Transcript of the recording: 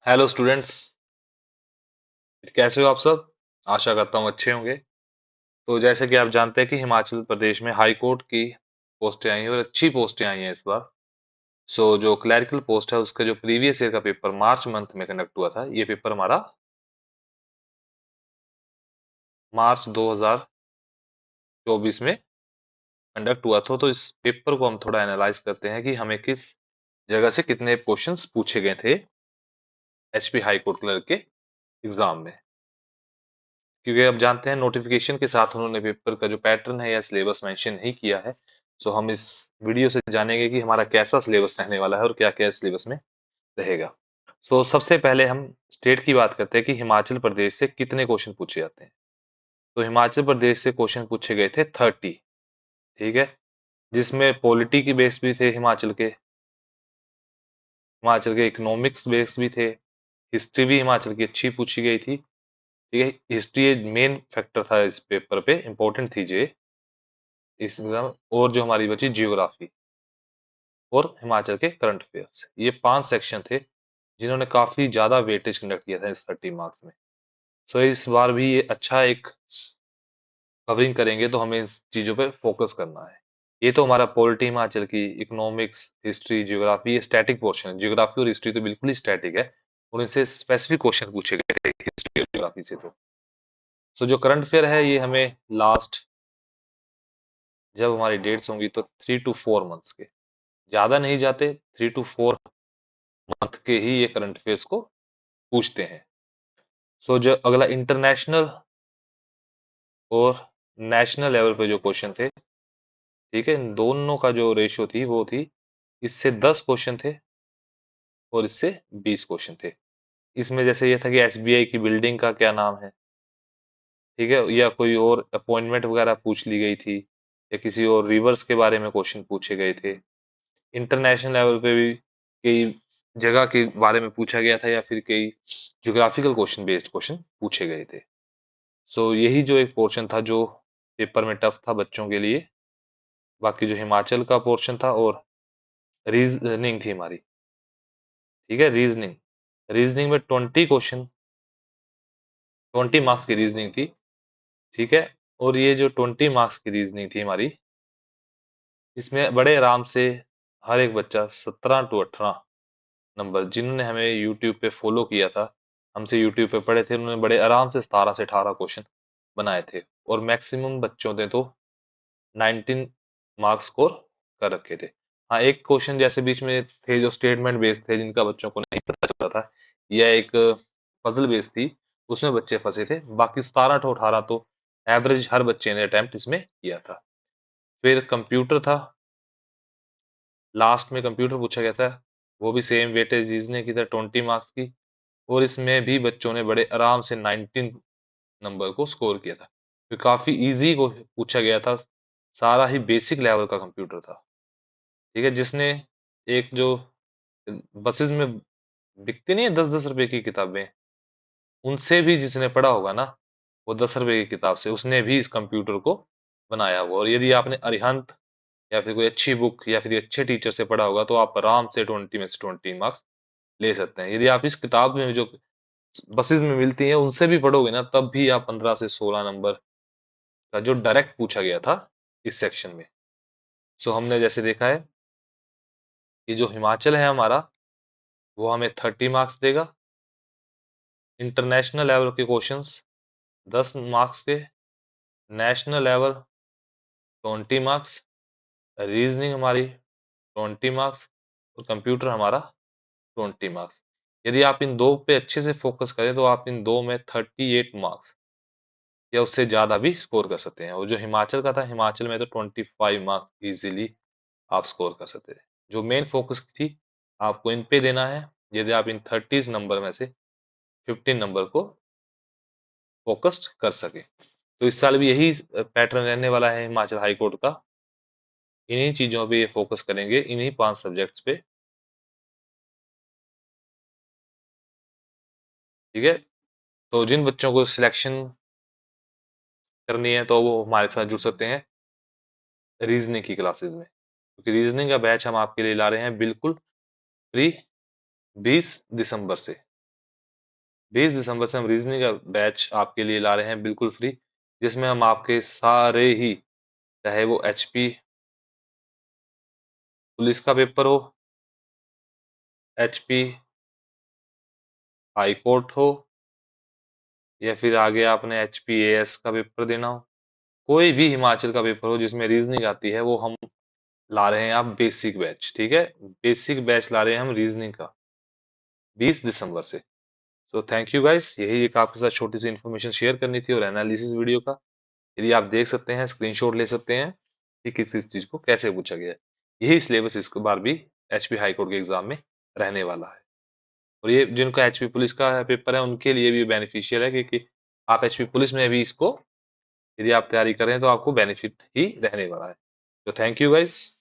Hello students. कैसे हो आप सब? आशा करता हूँ अच्छे होंगे। तो जैसे कि आप जानते हैं कि हिमाचल प्रदेश में हाई कोर्ट की पोस्टें आई हैं और अच्छी पोस्टें आई हैं इस बार। सो जो क्लरिकल पोस्ट है उसका जो प्रीवियस ईयर का पेपर मार्च मंथ में कंडक्ट हुआ था, ये पेपर हमारा मार्च 2024 में कंडक्ट हुआ था। तो इस पेपर को हम थोड़ा एनालाइज करते हैं कि हमें किस जगह से कितने क्वेश्चंस पूछे गए थे एचपी हाई कोर्ट क्लर्क के एग्जाम में। क्योंकि अब जानते हैं नोटिफिकेशन के साथ उन्होंने पेपर का जो पैटर्न है या सिलेबस मेंशन नहीं किया है। सो हम इस वीडियो से जानेंगे कि हमारा कैसा सिलेबस रहने वाला है और क्या क्या सिलेबस में रहेगा। सो सबसे पहले हम स्टेट की बात करते हैं कि हिमाचल प्रदेश से कितने क्वेश्चन पूछे जाते हैं। तो हिमाचल प्रदेश से क्वेश्चन पूछे गए थे 30। ठीक है, जिसमें पॉलिटी की बेस भी थे, हिमाचल के इकोनॉमिक्स बेस भी थे। हिस्ट्री भी हिमाचल की अच्छी पूछी गई थी। ठीक है, हिस्ट्री मेन फैक्टर था इस पेपर पे, इंपॉर्टेंट थी ये इस एग्जाम। और जो हमारी बची जियोग्राफी और हिमाचल के करंट अफेयर्स, ये 5 सेक्शन थे जिन्होंने काफी ज्यादा वेटेज कंडक्ट किया था इस 30 मार्क्स में। सो इस बार भी ये अच्छा एक कवरिंग करेंगे, तो हमें इस चीजों पे फोकस करना है। ये तो हमारा पॉलिटी हिमाचल की, इकोनॉमिक्स, हिस्ट्री, जियोग्राफी, ये स्टैटिक पोर्शन है। जियोग्राफी और हिस्ट्री तो बिल्कुल ही स्टैटिक है और इनसे स्पेसिफिक क्वेश्चन पूछे गए थे हिस्ट्री और जियोग्राफी से। तो सो जो करंट अफेयर है ये हमें लास्ट, जब हमारी डेट्स होंगी तो 3 to 4 मंथ्स के, ज्यादा नहीं जाते, 3 to 4 मंथ के ही ये करंट अफेयर्स को पूछते हैं। सो जो अगला इंटरनेशनल और नेशनल लेवल पे जो क्वेश्चन थे, ठीक है, इन दोनों का जो रेशियो थी वो थी, इससे 10 क्वेश्चन थे और इससे 20 क्वेश्चन थे। इसमें जैसे ये था कि एसबीआई की बिल्डिंग का क्या नाम है, ठीक है, या कोई और अपॉइंटमेंट वगैरह पूछ ली गई थी, या किसी और रिवर्स के बारे में क्वेश्चन पूछे गए थे। इंटरनेशनल लेवल पे भी कई जगह के बारे में पूछा गया था, या फिर कई ज्योग्राफिकल क्वेश्चन बेस्ड क्वेश्चन पूछे गए थे। सो यही जो एक पोर्शन था जो पेपर में टफ था बच्चों के लिए। बाकी जो हिमाचल का पोर्शन था और रीजनिंग थी हमारी। ठीक है, रीजनिंग, रीजनिंग में 20 क्वेश्चन, 20 मार्क्स की रीजनिंग थी। ठीक है, और ये जो 20 मार्क्स की रीजनिंग थी हमारी, इसमें बड़े आराम से हर एक बच्चा 17 to 18 नंबर, जिन्होंने हमें यूट्यूब पे फॉलो किया था, हमसे यूट्यूब पे पढ़े थे, उन्होंने बड़े आराम से 17 से 18 क्वेश्चन बनाए थे। और मैक्सिमम बच्चों ने तो 19 मार्क्स स्कोर कर रखे थे। हाँ, एक क्वेश्चन जैसे बीच में थे जो स्टेटमेंट बेस्ड थे, जिनका बच्चों को नहीं पता चल रहा था, यह एक पजल बेस्ड थी, उसमें बच्चे फंसे थे। बाकी 17 to 18 तो एवरेज हर बच्चे ने अटेम्प्ट इसमें किया था। फिर कंप्यूटर था, लास्ट में कंप्यूटर पूछा गया था, वो भी सेम वेटेज रीजनिंग की था, 20 मार्क्स की। और इसमें भी बच्चों ने बड़े आराम से 19 नंबर को स्कोर किया था। तो काफी इजी को पूछा गया था, सारा ही बेसिक लेवल का कंप्यूटर था। ठीक है, जिसने एक जो बसेस में बिकती नहीं है 10-10 रुपए की किताबें, उनसे भी जिसने पढ़ा होगा ना, वो 10 रुपए की किताब से उसने भी इस कंप्यूटर को बनाया हुआ। और यदि आपने अरिहंत या फिर कोई अच्छी बुक या फिर अच्छे टीचर से पढ़ा होगा, तो आप आराम से 20 में से 20 मार्क्स ले सकते हैं। यदि आप इस किताब में जो बसेस में मिलती हैं उनसे भी पढ़ोगे ना, तब भी आप 15 से 16 नंबर का जो डायरेक्ट पूछा गया था इस सेक्शन में। सो हमने जैसे देखा है कि जो हिमाचल है हमारा, वो हमें 30 मार्क्स देगा। इंटरनेशनल लेवल के क्वेश्चंस 10 मार्क्स के, नेशनल लेवल 20 मार्क्स, रीजनिंग हमारी 20 मार्क्स और कंप्यूटर हमारा 20 मार्क्स। यदि आप इन दो पे अच्छे से फोकस करें तो आप इन दो में 38 मार्क्स या उससे ज्यादा भी स्कोर कर सकते हैं। और जो हिमाचल का था, हिमाचल में तो 25 मार्क्स इजीली आप स्कोर कर सकते थे। जो मेन फोकस थी आपको इन पे देना है, यदि आप इन 30 नंबर में से 15 नंबर को फोकस कर सके। तो इस साल भी यही पैटर्न रहने वाला है हिमाचल हाई कोर्ट का। इन्हीं चीजों पे ये फोकस करेंगे, इन्हीं 5 सब्जेक्ट्स पे। ठीक है, तो जिन बच्चों को सिलेक्शन करनी है तो वो हमारे साथ जुड़ सकते हैं रीजनिंग की क्लासेस में, क्योंकि रीजनिंग का बैच हम आपके लिए ला रहे हैं बिल्कुल फ्री 20 दिसंबर से। 20 दिसंबर से हम रीजनिंग का बैच आपके लिए ला रहे हैं बिल्कुल फ्री, जिसमें हम आपके सारे ही, चाहे वो एचपी पुलिस का पेपर हो, एचपी हाई कोर्ट हो, या फिर आगे आपने एचपी एएस का पेपर देना हो, कोई भी हिमाचल का पेपर हो जिसमें रीजनिंग आती है, वो हम ला रहे हैं। आप बेसिक बैच, ठीक है, बेसिक बैच ला रहे हैं हम रीजनिंग का 20 दिसंबर से। सो थैंक यू गाइस, यही एक आपके साथ छोटी सी इन्फॉर्मेशन शेयर करनी थी और एनालिसिस वीडियो का। यदि आप देख सकते हैं, स्क्रीनशॉट ले सकते हैं कि किस किस चीज को कैसे पूछा गया है। यही सिलेबस इस बार भी एचपी हाई कोर्ट के एग्जाम में रहने वाला है। और ये जिनका एचपी पुलिस का पेपर है उनके लिए भी बेनिफिशियल है, क्योंकि आप एचपी पुलिस में भी इसको, यदि आप तैयारी कर रहे हैं तो आपको बेनिफिट ही रहने वाला है। तो थैंक यू गाइस।